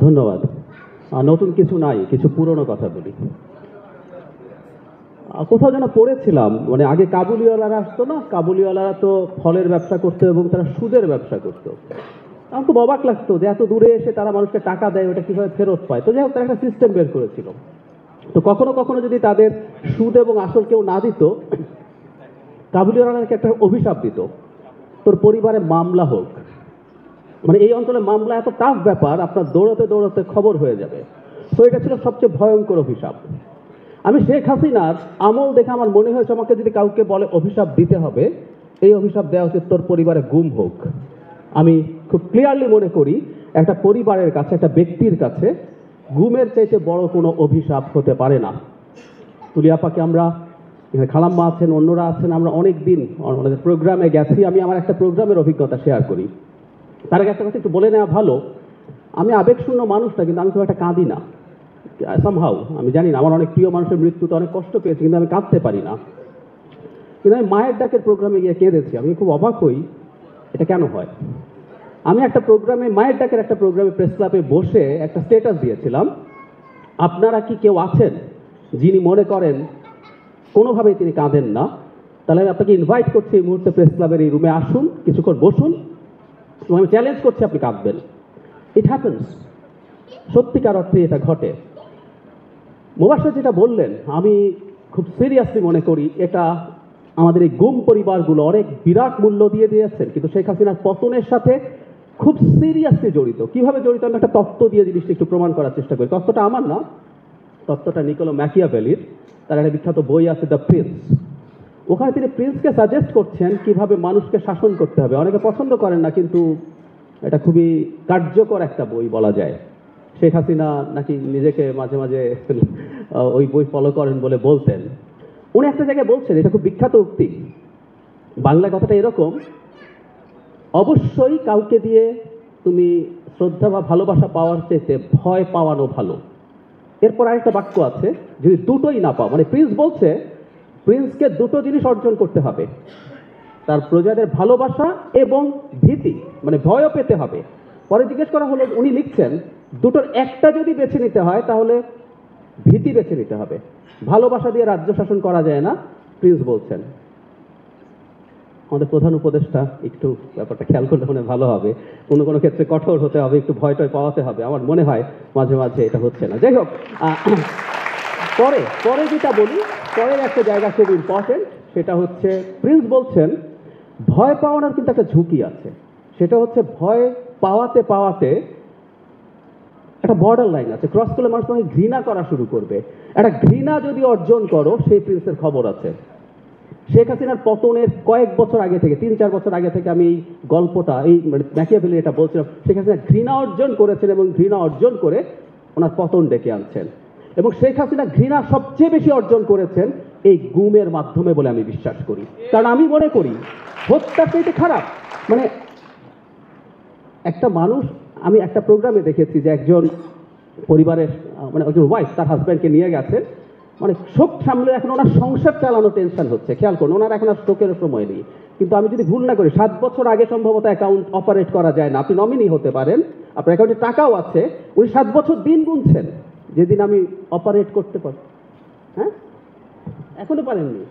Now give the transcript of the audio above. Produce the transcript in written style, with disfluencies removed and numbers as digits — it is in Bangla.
ধন্যবাদ। নতুন কিছু নাই, কিছু পুরনো কথা বলি। কোথাও যেন পড়েছিলাম, মানে আগে কাবুলিওয়ালারা আসতো না, কাবুলিওয়ালারা তো ফলের ব্যবসা করতো এবং তারা সুদের ব্যবসা করতো। আমার খুব অবাক লাগতো যে এত দূরে এসে তারা মানুষকে টাকা দেয়, ওটা কিভাবে ফেরত পায়। তো যাই হোক, তারা একটা সিস্টেম বের করেছিল। তো কখনো কখনো যদি তাদের সুদ এবং আসল কেউ না দিত, কাবুলিওয়ালাকে একটা অভিশাপ দিত, তোর পরিবারে মামলা হোক। মানে এই অঞ্চলে মামলা এত টাফ ব্যাপার, আপনার দৌড়াতে দৌড়াতে খবর হয়ে যাবে। তো এটা ছিল সবচেয়ে ভয়ঙ্কর অভিশাপ। আমি শেখ হাসিনার আমল দেখে আমার মনে হয়েছে, আমাকে যদি কাউকে বলে অভিশাপ দিতে হবে, এই অভিশাপ দেওয়া উচিত তোর পরিবারে গুম হোক। আমি খুব ক্লিয়ারলি মনে করি একটা পরিবারের কাছে, একটা ব্যক্তির কাছে গুমের চাইতে বড় কোনো অভিশাপ হতে পারে না। তুলিয়াপাকে আমরা, এখানে খালাম্মা আছেন, অন্যরা আছেন, আমরা অনেক দিন আমাদের প্রোগ্রামে গেছি। আমি আমার একটা প্রোগ্রামের অভিজ্ঞতা শেয়ার করি। তার আগে একটা কথা একটু বলে নেওয়া ভালো, আমি আবেগশূন্য মানুষ না, কিন্তু আমি খুব একটা কাঁদি না সামহাউ। আমি জানি না, আমার অনেক প্রিয় মানুষের মৃত্যুতে অনেক কষ্ট পেয়েছি, কিন্তু আমি কাঁদতে পারি না। কিন্তু আমি মায়ের ডাকের প্রোগ্রামে গিয়ে কেঁদেছি। আমি খুব অবাক হই, এটা কেন হয়। আমি একটা প্রোগ্রামে, মায়ের ডাকের একটা প্রোগ্রামে প্রেস ক্লাবে বসে একটা স্ট্যাটাস দিয়েছিলাম, আপনারা কি কেউ আছেন যিনি মনে করেন কোনোভাবেই তিনি কাঁদেন না? তাহলে আমি আপনাকে ইনভাইট করছি এই মুহূর্তে প্রেস ক্লাবের এই রুমে আসুন, কিছুক্ষণ বসুন, এবং আমি চ্যালেঞ্জ করছি আপনি কাঁদবেন। ইট হ্যাপেন্স, সত্যিকার অর্থে এটা ঘটে। মোবাশ্বের যেটা বললেন, আমি খুব সিরিয়াসলি মনে করি এটা আমাদের এই গুম পরিবারগুলো অনেক বিরাট মূল্য দিয়ে দিয়েছেন, কিন্তু শেখ হাসিনার পতনের সাথে খুব সিরিয়াসলি জড়িত। কিভাবে জড়িত, আমি একটা তত্ত্ব দিয়ে জিনিসটা একটু প্রমাণ করার চেষ্টা করি। তত্ত্বটা আমার না, তত্ত্বটা নিকোলো ম্যাকিয়াভেলির। তার একটা বিখ্যাত বই আছে, দ্য প্রিন্স। ওখানে তিনি প্রিন্সকে সাজেস্ট করছেন কিভাবে মানুষকে শাসন করতে হবে। অনেকে পছন্দ করেন না, কিন্তু এটা খুবই কার্যকর একটা বই বলা যায়। শেখ হাসিনা নাকি নিজেকে মাঝে মাঝে ওই বই ফলো করেন বলে বলতেন। উনি একটা জায়গায় বলছেন, এটা খুব বিখ্যাত উক্তি, বাংলা কথাটা এরকম, অবশ্যই কাউকে দিয়ে তুমি শ্রদ্ধা বা ভালোবাসা পাওয়ার চাইতে ভয় পাওয়ানো ভালো। এরপর আরেকটা বাক্য আছে, যদি দুটোই না পাও, মানে প্রিন্স বলছে প্রিন্সকে দুটো জিনিস অর্জন করতে হবে, তার প্রজাদের ভালোবাসা এবং ভীতি, মানে ভয়ও পেতে হবে। পরে জিজ্ঞেস করা হলো, উনি লিখছেন দুটোর একটা যদি বেছে নিতে হয় তাহলে ভীতি বেছে নিতে হবে, ভালোবাসা দিয়ে রাজ্য শাসন করা যায় না, প্রিন্স বলছেন। আমাদের প্রধান উপদেষ্টা একটু ব্যাপারটা খেয়াল করলে মনে ভালো হবে, কোনো কোনো ক্ষেত্রে কঠোর হতে হবে, একটু ভয় টয় পাওয়াতে হবে। আমার মনে হয় মাঝে মাঝে এটা হচ্ছে না। যাই হোক, পরে পরে যেটা বলি, পরের একটা জায়গা খুব ইম্পর্টেন্ট, সেটা হচ্ছে প্রিন্স বলছেন ভয় পাওয়ানোর কিন্তু একটা ঝুঁকি আছে। সেটা হচ্ছে ভয় পাওয়াতে পাওয়াতে একটা বর্ডার লাইন আছে, ক্রস করলে মানুষ তোমাকে ঘৃণা করা শুরু করবে। একটা ঘৃণা যদি অর্জন করো, সেই প্রিন্সের খবর আছে। শেখ হাসিনার পতনের কয়েক বছর আগে থেকে, 3-4 বছর আগে থেকে আমি এই গল্পটা, এই ম্যাকিয়াভেলি এটা বলছিলাম। শেখ হাসিনা ঘৃণা অর্জন করেছেন এবং ঘৃণা অর্জন করে ওনার পতন ডেকে আনছেন। এবং শেখ হাসিনা ঘৃণা সবচেয়ে বেশি অর্জন করেছেন এই গুমের মাধ্যমে বলে আমি বিশ্বাস করি। কারণ আমি মনে করি হত্যা চাইতে খারাপ, মানে একটা মানুষ, আমি একটা প্রোগ্রামে দেখেছি যে একজন পরিবারের, মানে একজন ওয়াইফ তার হাজব্যান্ডকে নিয়ে গেছেন, মানে শোক সামলে এখন ওনার সংসার চালানো টেনশন হচ্ছে। খেয়াল করুন, ওনার এখন আর শোকের সময় নেই। কিন্তু আমি যদি ভুল না করি, 7 বছর আগে সম্ভবত অ্যাকাউন্ট অপারেট করা যায় না, আপনি নমিনি হতে পারেন, আপনার অ্যাকাউন্টে টাকাও আছে, উনি 7 বছর দিন গুনছেন যেদিন আমি অপারেট করতে পারি। হ্যাঁ, এখনো পারেননি।